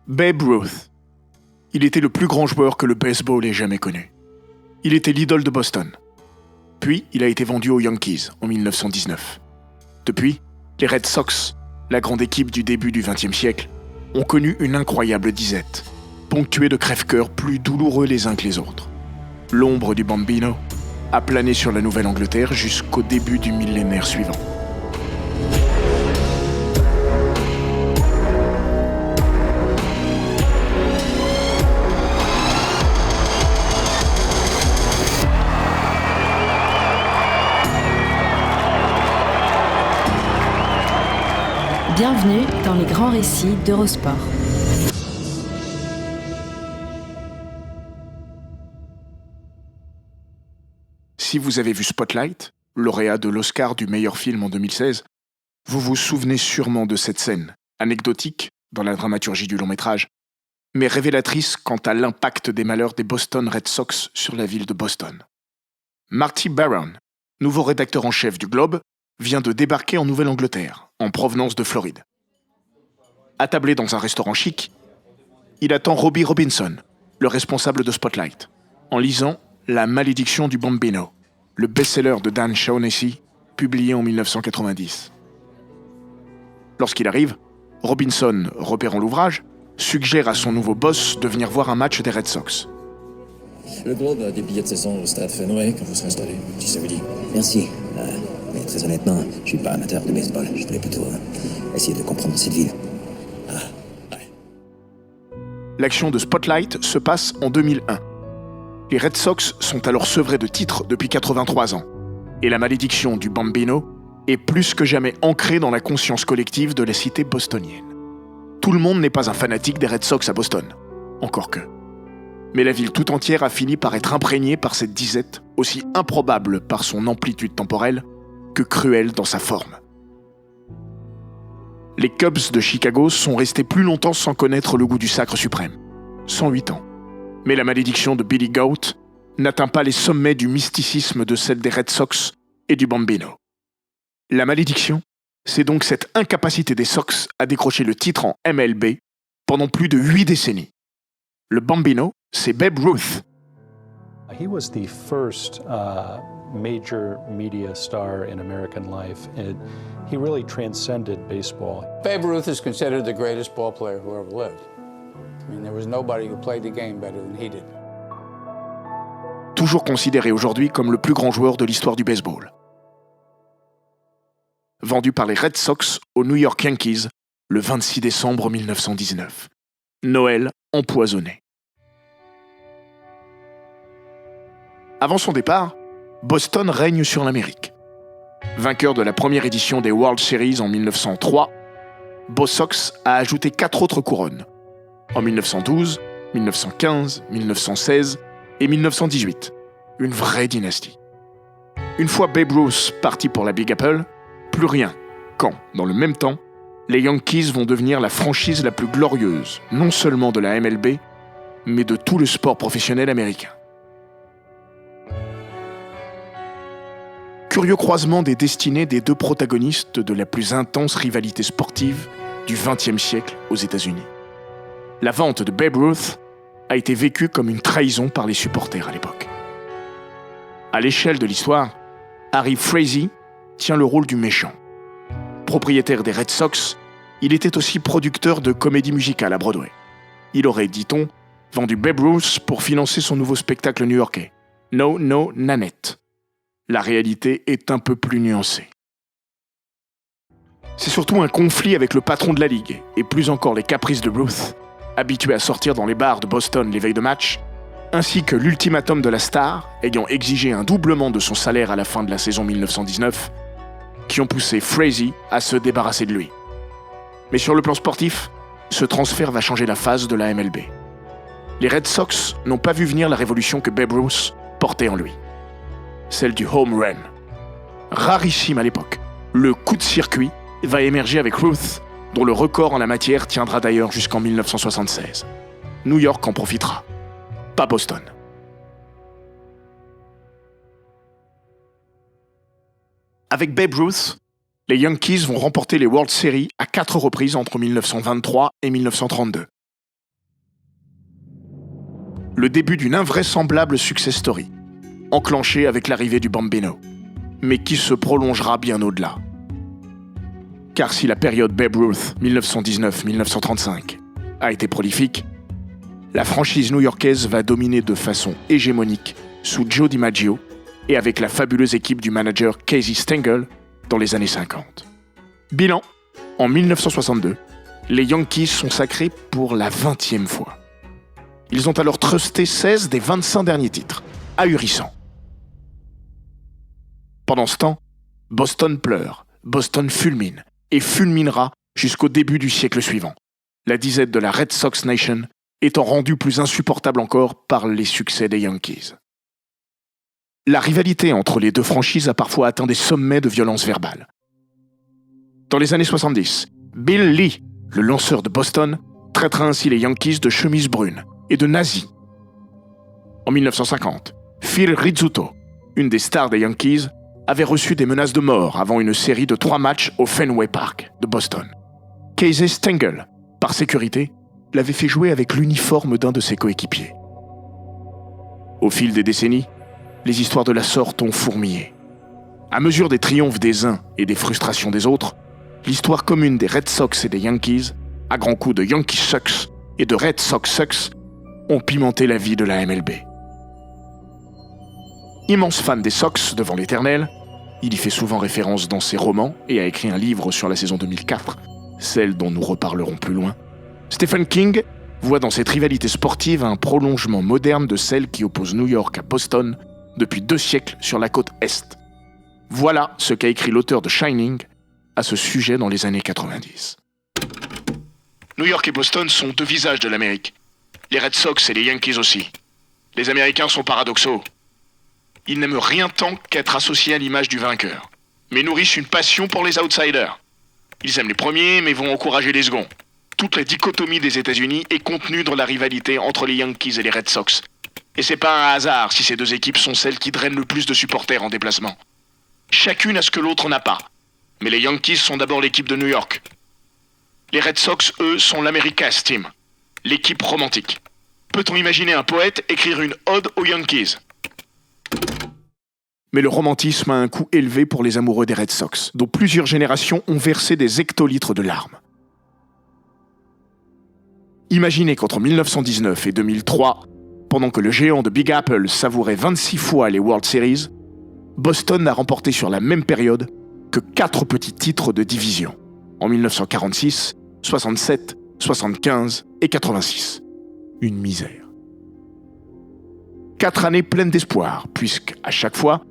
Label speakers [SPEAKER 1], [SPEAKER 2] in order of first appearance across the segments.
[SPEAKER 1] Babe Ruth. Il était le plus grand joueur que le baseball ait jamais connu. Il était l'idole de Boston. Puis, il a été vendu aux Yankees en 1919. Depuis, les Red Sox, la grande équipe du début du XXe siècle, ont connu une incroyable disette, ponctuée de crève-cœurs plus douloureux les uns que les autres. L'ombre du Bambino a plané sur la Nouvelle-Angleterre jusqu'au début du millénaire suivant.
[SPEAKER 2] Bienvenue dans les grands récits d'Eurosport.
[SPEAKER 1] Si vous avez vu Spotlight, lauréat de l'Oscar du meilleur film en 2016, vous vous souvenez sûrement de cette scène, anecdotique dans la dramaturgie du long-métrage, mais révélatrice quant à l'impact des malheurs des Boston Red Sox sur la ville de Boston. Marty Baron, nouveau rédacteur en chef du Globe, vient de débarquer en Nouvelle-Angleterre, en provenance de Floride. Attablé dans un restaurant chic, il attend Robbie Robinson, le responsable de Spotlight, en lisant La malédiction du Bambino, le best-seller de Dan Shaughnessy, publié en 1990. Lorsqu'il arrive, Robinson, repérant l'ouvrage, suggère à son nouveau boss de venir voir un match des Red Sox.
[SPEAKER 3] Le Globe a des billets de saison au stade Fenway quand vous serez installé, si ça vous dit. Merci. Mais très honnêtement, je suis pas amateur de baseball. Je voulais plutôt essayer de comprendre cette ville. Ouais.
[SPEAKER 1] L'action de Spotlight se passe en 2001. Les Red Sox sont alors sevrés de titres depuis 83 ans. Et la malédiction du Bambino est plus que jamais ancrée dans la conscience collective de la cité bostonienne. Tout le monde n'est pas un fanatique des Red Sox à Boston. Encore que. Mais la ville tout entière a fini par être imprégnée par cette disette, aussi improbable par son amplitude temporelle que cruelle dans sa forme. Les Cubs de Chicago sont restés plus longtemps sans connaître le goût du sacre suprême. 108 ans. Mais la malédiction de Billy Goat n'atteint pas les sommets du mysticisme de celle des Red Sox et du Bambino. La malédiction, c'est donc cette incapacité des Sox à décrocher le titre en MLB pendant plus de 8 décennies. Le Bambino, c'est Babe Ruth.
[SPEAKER 4] He was the first major media star in American life, and he really transcended baseball.
[SPEAKER 5] Babe Ruth is considered the greatest ball player who ever lived. I mean, there was nobody who played the game better than he did.
[SPEAKER 1] Toujours considéré aujourd'hui comme le plus grand joueur de l'histoire du baseball. Vendu par les Red Sox aux New York Yankees le 26 décembre 1919. Noël empoisonné. Avant son départ, Boston règne sur l'Amérique. Vainqueur de la première édition des World Series en 1903, Bo Sox a ajouté 4 autres couronnes, en 1912, 1915, 1916 et 1918. Une vraie dynastie. Une fois Babe Ruth parti pour la Big Apple, plus rien, quand, dans le même temps, les Yankees vont devenir la franchise la plus glorieuse, non seulement de la MLB, mais de tout le sport professionnel américain. Curieux croisement des destinées des deux protagonistes de la plus intense rivalité sportive du XXe siècle aux États-Unis. La vente de Babe Ruth a été vécue comme une trahison par les supporters à l'époque. À l'échelle de l'histoire, Harry Frazee tient le rôle du méchant. Propriétaire des Red Sox, il était aussi producteur de comédie musicale à Broadway. Il aurait, dit-on, vendu Babe Ruth pour financer son nouveau spectacle new-yorkais, No No Nanette. La réalité est un peu plus nuancée. C'est surtout un conflit avec le patron de la ligue, et plus encore les caprices de Ruth, habitué à sortir dans les bars de Boston les veilles de match, ainsi que l'ultimatum de la star, ayant exigé un doublement de son salaire à la fin de la saison 1919, qui ont poussé Frazee à se débarrasser de lui. Mais sur le plan sportif, ce transfert va changer la phase de la MLB. Les Red Sox n'ont pas vu venir la révolution que Babe Ruth portait en lui. Celle du home run. Rarissime à l'époque, le coup de circuit va émerger avec Ruth, dont le record en la matière tiendra d'ailleurs jusqu'en 1976. New York en profitera, pas Boston. Avec Babe Ruth, les Yankees vont remporter les World Series à 4 reprises entre 1923 et 1932. le début d'une invraisemblable success story, enclenchée avec l'arrivée du Bambino, mais qui se prolongera bien au-delà. Car si la période Babe Ruth 1919-1935 a été prolifique, la franchise new-yorkaise va dominer de façon hégémonique sous Joe DiMaggio et avec la fabuleuse équipe du manager Casey Stengel dans les années 50. Bilan, en 1962, les Yankees sont sacrés pour la 20e fois. Ils ont alors trusté 16 des 25 derniers titres, ahurissant. Pendant ce temps, Boston pleure, Boston fulmine, et fulminera jusqu'au début du siècle suivant, la disette de la Red Sox Nation étant rendue plus insupportable encore par les succès des Yankees. La rivalité entre les deux franchises a parfois atteint des sommets de violence verbale. Dans les années 70, Bill Lee, le lanceur de Boston, traitera ainsi les Yankees de chemise brune et de nazis. En 1950, Phil Rizzuto, une des stars des Yankees, avait reçu des menaces de mort avant une série de 3 matchs au Fenway Park de Boston. Casey Stengel, par sécurité, l'avait fait jouer avec l'uniforme d'un de ses coéquipiers. Au fil des décennies, les histoires de la sorte ont fourmillé. À mesure des triomphes des uns et des frustrations des autres, l'histoire commune des Red Sox et des Yankees, à grands coups de Yankee Sucks et de Red Sox Sucks, ont pimenté la vie de la MLB. Immense fan des Sox devant l'éternel, il y fait souvent référence dans ses romans et a écrit un livre sur la saison 2004, celle dont nous reparlerons plus loin. Stephen King voit dans cette rivalité sportive un prolongement moderne de celle qui oppose New York à Boston depuis 2 siècles sur la côte Est. Voilà ce qu'a écrit l'auteur de Shining à ce sujet dans les années 90. New York et Boston sont 2 visages de l'Amérique. Les Red Sox et les Yankees aussi. Les Américains sont paradoxaux. Ils n'aiment rien tant qu'être associés à l'image du vainqueur, mais nourrissent une passion pour les outsiders. Ils aiment les premiers, mais vont encourager les seconds. Toute la dichotomie des États-Unis est contenue dans la rivalité entre les Yankees et les Red Sox. Et c'est pas un hasard si ces 2 équipes sont celles qui drainent le plus de supporters en déplacement. Chacune a ce que l'autre n'a pas. Mais les Yankees sont d'abord l'équipe de New York. Les Red Sox, eux, sont l'America's Team, l'équipe romantique. Peut-on imaginer un poète écrire une ode aux Yankees ? Mais le romantisme a un coût élevé pour les amoureux des Red Sox, dont plusieurs générations ont versé des hectolitres de larmes. Imaginez qu'entre 1919 et 2003, pendant que le géant de Big Apple savourait 26 fois les World Series, Boston n'a remporté sur la même période que 4 petits titres de division, en 1946, 67, 75 et 86. Une misère. 4 années pleines d'espoir, puisque, à chaque fois,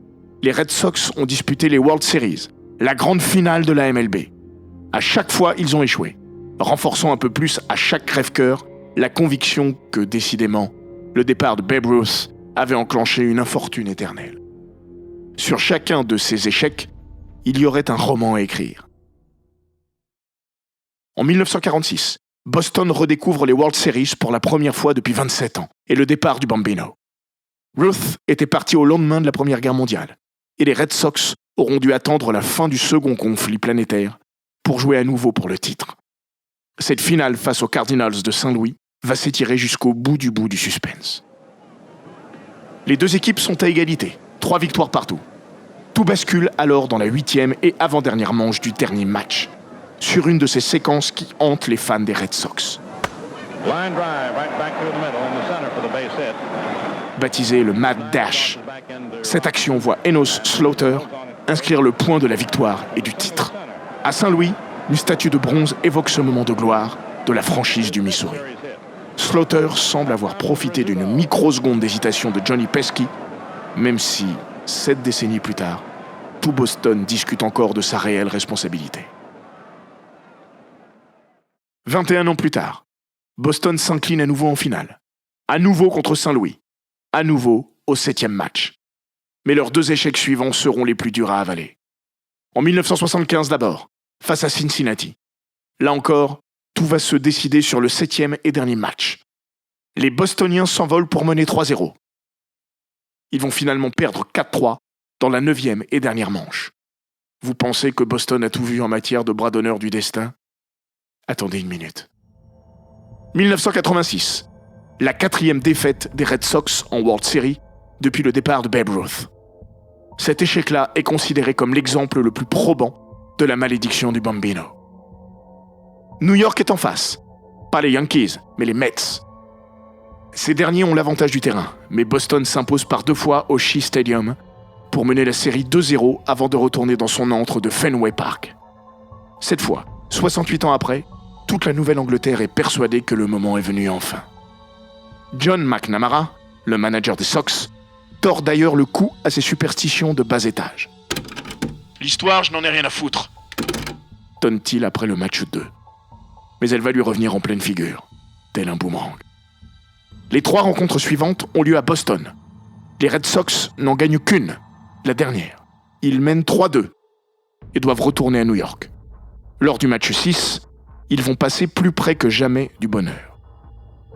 [SPEAKER 1] les Red Sox ont disputé les World Series, la grande finale de la MLB. À chaque fois, ils ont échoué, renforçant un peu plus à chaque crève-cœur la conviction que, décidément, le départ de Babe Ruth avait enclenché une infortune éternelle. Sur chacun de ces échecs, il y aurait un roman à écrire. En 1946, Boston redécouvre les World Series pour la première fois depuis 27 ans, et le départ du Bambino. Ruth était parti au lendemain de la Première Guerre mondiale, et les Red Sox auront dû attendre la fin du second conflit planétaire pour jouer à nouveau pour le titre. Cette finale face aux Cardinals de Saint-Louis va s'étirer jusqu'au bout du suspense. Les 2 équipes sont à égalité, 3 victoires partout. Tout bascule alors dans la 8e et avant-dernière manche du dernier match, sur une de ces séquences qui hantent les fans des Red Sox. Baptisé le Mad Dash, cette action voit Enos Slaughter inscrire le point de la victoire et du titre. À Saint-Louis, une statue de bronze évoque ce moment de gloire de la franchise du Missouri. Slaughter semble avoir profité d'une microseconde d'hésitation de Johnny Pesky, même si, 7 décennies plus tard, tout Boston discute encore de sa réelle responsabilité. 21 ans plus tard, Boston s'incline à nouveau en finale. À nouveau contre Saint-Louis. À nouveau au 7e match. Mais leurs 2 échecs suivants seront les plus durs à avaler. En 1975 d'abord, face à Cincinnati. Là encore, tout va se décider sur le 7e et dernier match. Les Bostoniens s'envolent pour mener 3-0. Ils vont finalement perdre 4-3 dans la 9e et dernière manche. Vous pensez que Boston a tout vu en matière de bras d'honneur du destin ? Attendez une minute. 1986. la 4e défaite des Red Sox en World Series depuis le départ de Babe Ruth. Cet échec-là est considéré comme l'exemple le plus probant de la malédiction du Bambino. New York est en face. Pas les Yankees, mais les Mets. Ces derniers ont l'avantage du terrain, mais Boston s'impose par 2 fois au Shea Stadium pour mener la série 2-0 avant de retourner dans son antre de Fenway Park. Cette fois, 68 ans après, toute la Nouvelle-Angleterre est persuadée que le moment est venu enfin. John McNamara, le manager des Sox, tord d'ailleurs le cou à ses superstitions de bas étage. « L'histoire, je n'en ai rien à foutre », tonne-t-il après le match 2. Mais elle va lui revenir en pleine figure, tel un boomerang. Les 3 rencontres suivantes ont lieu à Boston. Les Red Sox n'en gagnent qu'une, la dernière. Ils mènent 3-2 et doivent retourner à New York. Lors du match 6, ils vont passer plus près que jamais du bonheur.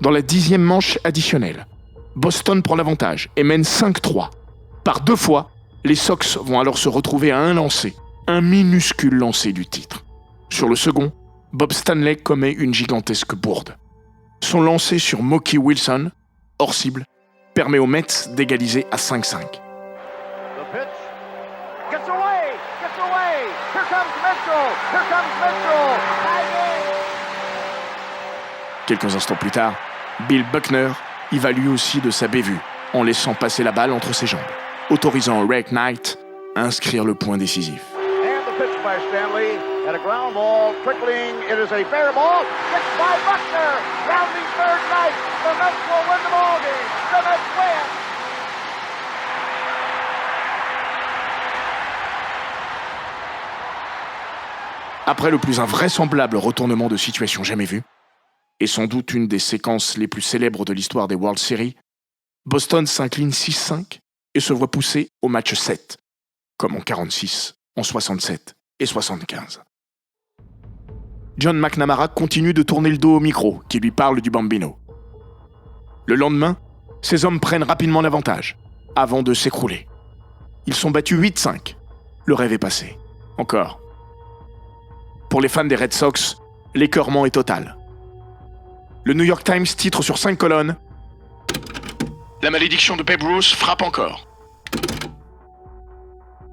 [SPEAKER 1] Dans la 10e manche additionnelle, Boston prend l'avantage et mène 5-3. Par 2 fois, les Sox vont alors se retrouver à un lancer, un minuscule lancer du titre. Sur le second, Bob Stanley commet une gigantesque bourde. Son lancer sur Mookie Wilson, hors cible, permet aux Mets d'égaliser à 5-5. Quelques instants plus tard, Bill Buckner y va lui aussi de sa bévue, en laissant passer la balle entre ses jambes, autorisant Ray Knight à inscrire le point décisif. Après le plus invraisemblable retournement de situation jamais vu, et sans doute une des séquences les plus célèbres de l'histoire des World Series, Boston s'incline 6-5 et se voit pousser au match 7, comme en 46, en 67 et 75. John McNamara continue de tourner le dos au micro qui lui parle du Bambino. Le lendemain, ces hommes prennent rapidement l'avantage, avant de s'écrouler. Ils sont battus 8-5. Le rêve est passé. Encore. Pour les fans des Red Sox, l'écœurement est total. Le New York Times titre sur 5 colonnes « La malédiction de Babe Ruth frappe encore ».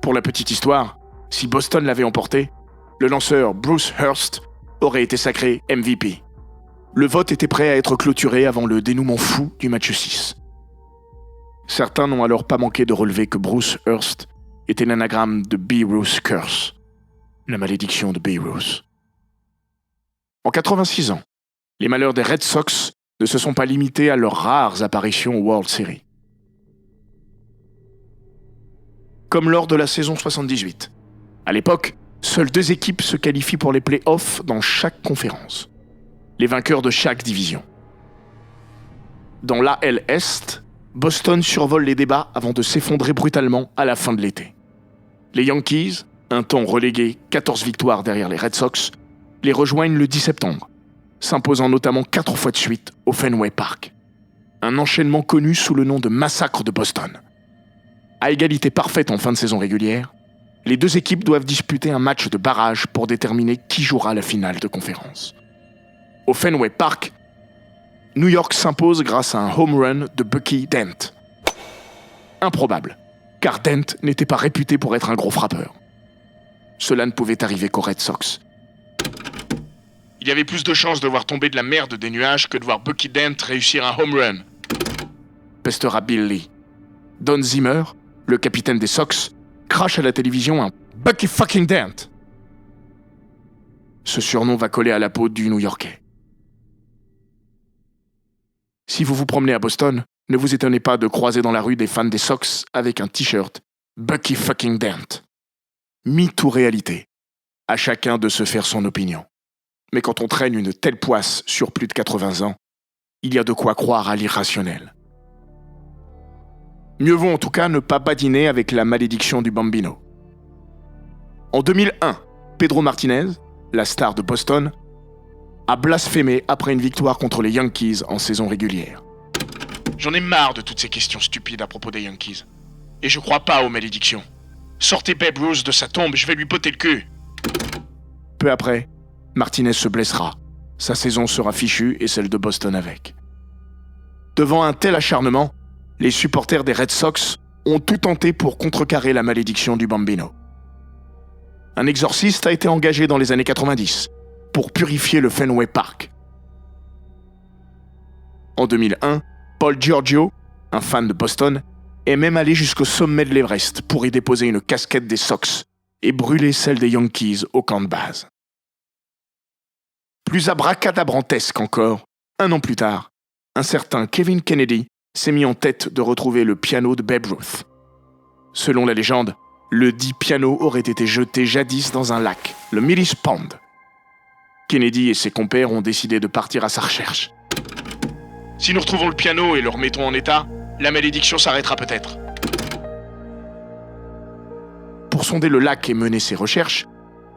[SPEAKER 1] Pour la petite histoire, si Boston l'avait emporté, le lanceur Bruce Hurst aurait été sacré MVP. Le vote était prêt à être clôturé avant le dénouement fou du match 6. Certains n'ont alors pas manqué de relever que Bruce Hurst était l'anagramme de Babe Ruth Curse, la malédiction de Babe Ruth. En 86 ans, les malheurs des Red Sox ne se sont pas limités à leurs rares apparitions aux World Series. Comme lors de la saison 78. À l'époque, seules 2 équipes se qualifient pour les play-offs dans chaque conférence. Les vainqueurs de chaque division. Dans l'AL Est, Boston survole les débats avant de s'effondrer brutalement à la fin de l'été. Les Yankees, un temps relégués 14 victoires derrière les Red Sox, les rejoignent le 10 septembre, s'imposant notamment 4 fois de suite au Fenway Park. Un enchaînement connu sous le nom de massacre de Boston. À égalité parfaite en fin de saison régulière, les 2 équipes doivent disputer un match de barrage pour déterminer qui jouera la finale de conférence. Au Fenway Park, New York s'impose grâce à un home run de Bucky Dent. Improbable, car Dent n'était pas réputé pour être un gros frappeur. Cela ne pouvait arriver qu'aux Red Sox. Il y avait plus de chances de voir tomber de la merde des nuages que de voir Bucky Dent réussir un home run. Pestera Bill Lee. Don Zimmer, le capitaine des Sox, crache à la télévision un « Bucky fucking Dent ». Ce surnom va coller à la peau du New-Yorkais. Si vous vous promenez à Boston, ne vous étonnez pas de croiser dans la rue des fans des Sox avec un t-shirt « Bucky fucking Dent ». Mythe ou réalité, à chacun de se faire son opinion. Mais quand on traîne une telle poisse sur plus de 80 ans, il y a de quoi croire à l'irrationnel. Mieux vaut en tout cas ne pas badiner avec la malédiction du Bambino. En 2001, Pedro Martinez, la star de Boston, a blasphémé après une victoire contre les Yankees en saison régulière. J'en ai marre de toutes ces questions stupides à propos des Yankees. Et je crois pas aux malédictions. Sortez Babe Ruth de sa tombe, je vais lui botter le cul. Peu après, Martinez se blessera. Sa saison sera fichue et celle de Boston avec. Devant un tel acharnement, les supporters des Red Sox ont tout tenté pour contrecarrer la malédiction du Bambino. Un exorciste a été engagé dans les années 90 pour purifier le Fenway Park. En 2001, Paul Giorgio, un fan de Boston, est même allé jusqu'au sommet de l'Everest pour y déposer une casquette des Sox et brûler celle des Yankees au camp de base. Plus abracadabrantesque encore, un an plus tard, un certain Kevin Kennedy s'est mis en tête de retrouver le piano de Babe Ruth. Selon la légende, le dit piano aurait été jeté jadis dans un lac, le Millis Pond. Kennedy et ses compères ont décidé de partir à sa recherche. Si nous retrouvons le piano et le remettons en état, la malédiction s'arrêtera peut-être. Pour sonder le lac et mener ses recherches,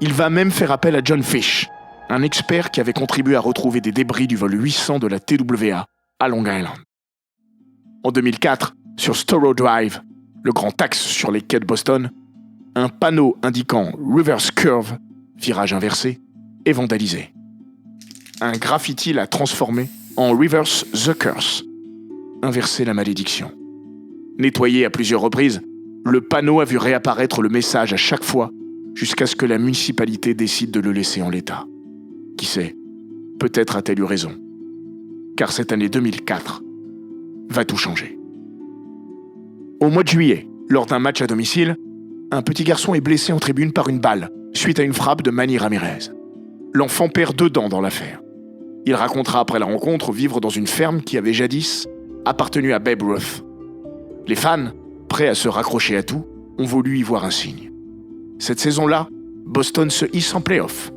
[SPEAKER 1] il va même faire appel à John Fish, un expert qui avait contribué à retrouver des débris du vol 800 de la TWA à Long Island. En 2004, sur Storrow Drive, le grand axe sur les quais de Boston, un panneau indiquant « Reverse Curve », virage inversé, est vandalisé. Un graffiti l'a transformé en « Reverse the Curse », inverser la malédiction. Nettoyé à plusieurs reprises, le panneau a vu réapparaître le message à chaque fois, jusqu'à ce que la municipalité décide de le laisser en l'état. Qui sait, peut-être a-t-elle eu raison. Car cette année 2004 va tout changer. Au mois de juillet, lors d'un match à domicile, un petit garçon est blessé en tribune par une balle, suite à une frappe de Manny Ramirez. L'enfant perd 2 dents dans l'affaire. Il racontera après la rencontre vivre dans une ferme qui avait jadis appartenu à Babe Ruth. Les fans, prêts à se raccrocher à tout, ont voulu y voir un signe. Cette saison-là, Boston se hisse en play-off,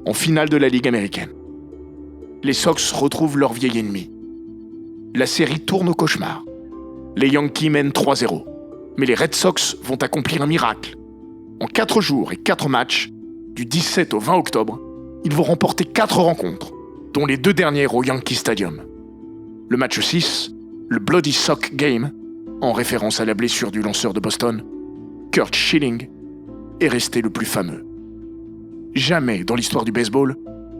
[SPEAKER 1] en finale de la Ligue américaine. Les Sox retrouvent leur vieil ennemi. La série tourne au cauchemar. Les Yankees mènent 3-0. Mais les Red Sox vont accomplir un miracle. En 4 jours et 4 matchs, du 17 au 20 octobre, ils vont remporter 4 rencontres, dont les 2 dernières au Yankee Stadium. Le match 6, le Bloody Sock Game, en référence à la blessure du lanceur de Boston, Curt Schilling, est resté le plus fameux. Jamais dans l'histoire du baseball,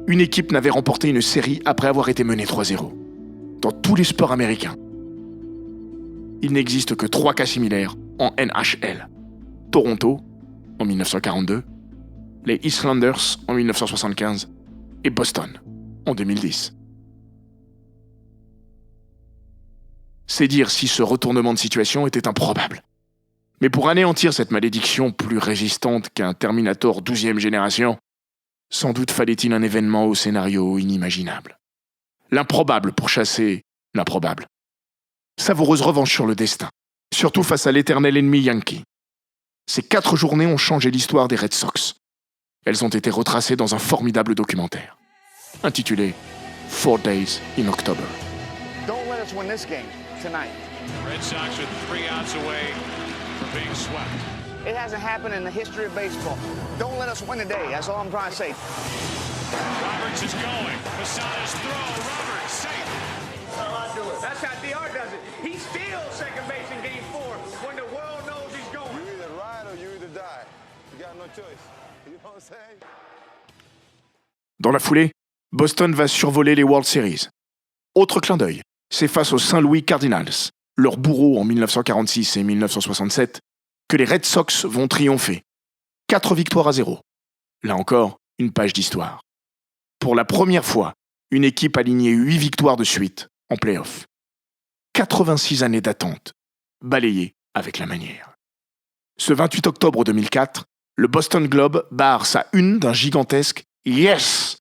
[SPEAKER 1] une équipe n'avait remporté une série après avoir été menée 3-0. Dans tous les sports américains, il n'existe que 3 cas similaires en NHL. Toronto, en 1942, les Islanders, en 1975, et Boston, en 2010. C'est dire si ce retournement de situation était improbable. Mais pour anéantir cette malédiction plus résistante qu'un Terminator 12e génération, sans doute fallait-il un événement au scénario inimaginable. L'improbable pour chasser l'improbable. Savoureuse revanche sur le destin, surtout face à l'éternel ennemi Yankee. Ces 4 journées ont changé l'histoire des Red Sox. Elles ont été retracées dans un formidable documentaire, intitulé « 4 Days in October ».
[SPEAKER 6] Don't let us win this game tonight.
[SPEAKER 7] Red Sox are 3 outs away from being swept.
[SPEAKER 6] It hasn't happened in the history of baseball. Don't let us win today. That's all I'm trying to say.
[SPEAKER 7] Roberts is going. Posada's throw. Roberts safe.
[SPEAKER 6] That's how DR does it. He steals second base in Game 4 when the world knows he's going.
[SPEAKER 8] You either ride or you either die. You got no choice. You know what I'm saying?
[SPEAKER 1] Dans la foulée, Boston va survoler les World Series. Autre clin d'œil, c'est face aux St. Louis Cardinals, leurs bourreaux en 1946 et 1967, que les Red Sox vont triompher. 4-0. Là encore, une page d'histoire. Pour la première fois, une équipe alignait 8 victoires de suite en play-off. 86 années d'attente, balayées avec la manière. Ce 28 octobre 2004, le Boston Globe barre sa une d'un gigantesque « Yes !»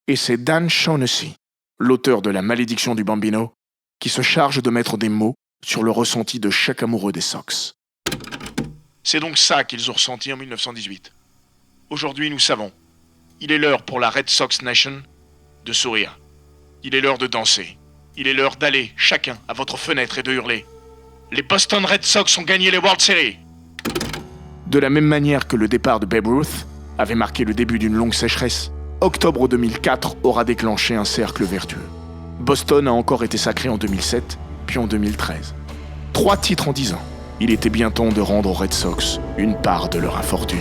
[SPEAKER 1] Et c'est Dan Shaughnessy, l'auteur de La malédiction du Bambino, qui se charge de mettre des mots sur le ressenti de chaque amoureux des Sox. C'est donc ça qu'ils ont ressenti en 1918. Aujourd'hui, nous savons. Il est l'heure pour la Red Sox Nation de sourire. Il est l'heure de danser. Il est l'heure d'aller, chacun, à votre fenêtre et de hurler. Les Boston Red Sox ont gagné les World Series. De la même manière que le départ de Babe Ruth avait marqué le début d'une longue sécheresse, octobre 2004 aura déclenché un cercle vertueux. Boston a encore été sacré en 2007, puis en 2013. 3 titres en 10 ans. Il était bien temps de rendre aux Red Sox une part de leur infortune.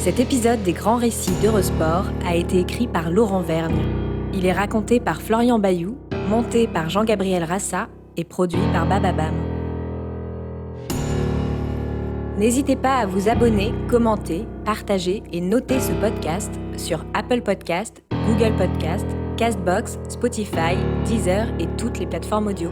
[SPEAKER 2] Cet épisode des grands récits d'Eurosport a été écrit par Laurent Vergne. Il est raconté par Florian Bayou, monté par Jean-Gabriel Rassa et produit par Bababam. N'hésitez pas à vous abonner, commenter, partager et noter ce podcast sur Apple Podcast, Google Podcast, Castbox, Spotify, Deezer et toutes les plateformes audio.